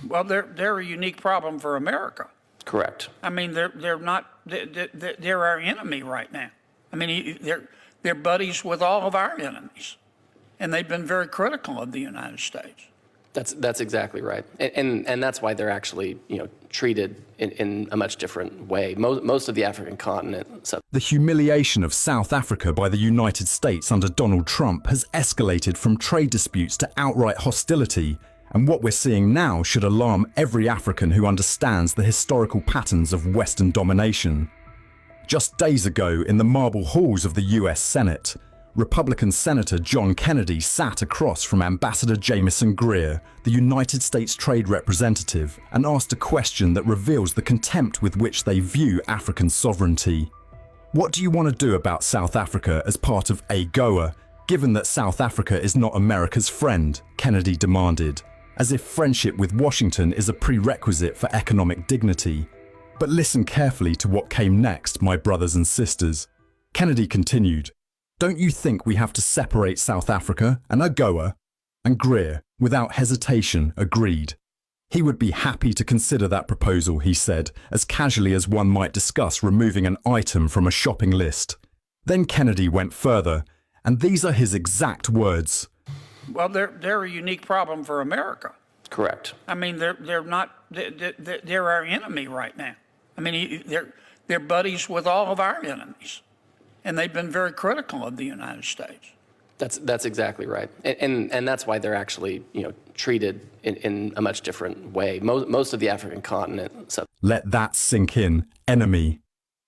Well, they're a unique problem for America. Correct. I mean, they're not they're our enemy right now. I mean, they're buddies with all of our enemies, and they've been very critical of the United States. That's exactly right, and that's why they're actually treated in a much different way. Most of the African continent. The humiliation of South Africa by the United States under Donald Trump has escalated from trade disputes to outright hostility, and what we're seeing now should alarm every African who understands the historical patterns of Western domination. Just days ago, in the marble halls of the US Senate, Republican Senator John Kennedy sat across from Ambassador Jamieson Greer, the United States Trade Representative, and asked a question that reveals the contempt with which they view African sovereignty. What do you want to do about South Africa as part of AGOA, given that South Africa is not America's friend? Kennedy demanded, as if friendship with Washington is a prerequisite for economic dignity. But listen carefully to what came next, my brothers and sisters. Kennedy continued, "Don't you think we have to separate South Africa and AGOA?" And Greer, without hesitation, agreed. He would be happy to consider that proposal, he said, as casually as one might discuss removing an item from a shopping list. Then Kennedy went further, and these are his exact words. Well, they're a unique problem for America. Correct. I mean, they're not they're our enemy right now. I mean, they're buddies with all of our enemies, and they've been very critical of the United States. That's exactly right, and that's why they're actually treated in a much different way. Most of the African continent. Let that sink in. Enemy.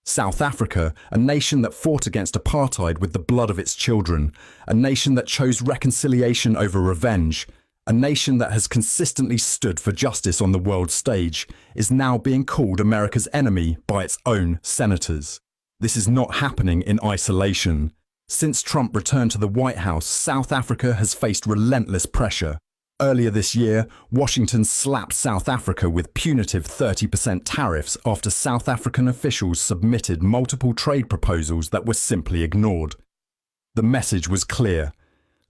South Africa, a nation that fought against apartheid with the blood of its children, a nation that chose reconciliation over revenge, a nation that has consistently stood for justice on the world stage, is now being called America's enemy by its own senators. This is not happening in isolation. Since Trump returned to the White House, South Africa has faced relentless pressure. Earlier this year, Washington slapped South Africa with punitive 30% tariffs after South African officials submitted multiple trade proposals that were simply ignored. The message was clear: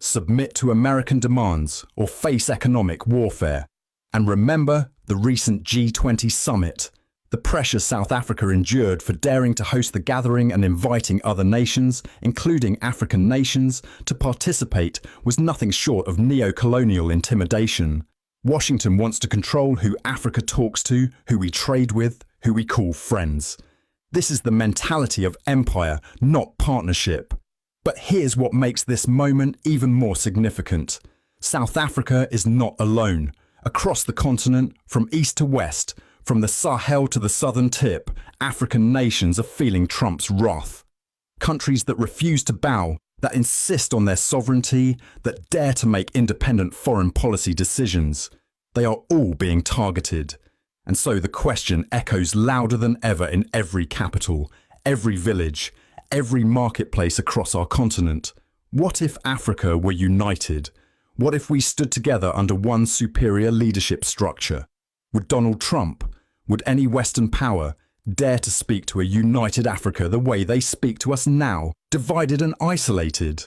submit to American demands or face economic warfare. And remember the recent G20 summit. The pressure South Africa endured for daring to host the gathering and inviting other nations, including African nations, to participate was nothing short of neo-colonial intimidation. Washington wants to control who Africa talks to, who we trade with, who we call friends. This is the mentality of empire, not partnership. But here's what makes this moment even more significant. South Africa is not alone. Across the continent, from east to west, from the Sahel to the southern tip, African nations are feeling Trump's wrath. Countries that refuse to bow, that insist on their sovereignty, that dare to make independent foreign policy decisions. They are all being targeted. And so the question echoes louder than ever in every capital, every village, every marketplace across our continent. What if Africa were united? What if we stood together under one superior leadership structure? Would Donald Trump, would any Western power, dare to speak to a united Africa the way they speak to us now, divided and isolated?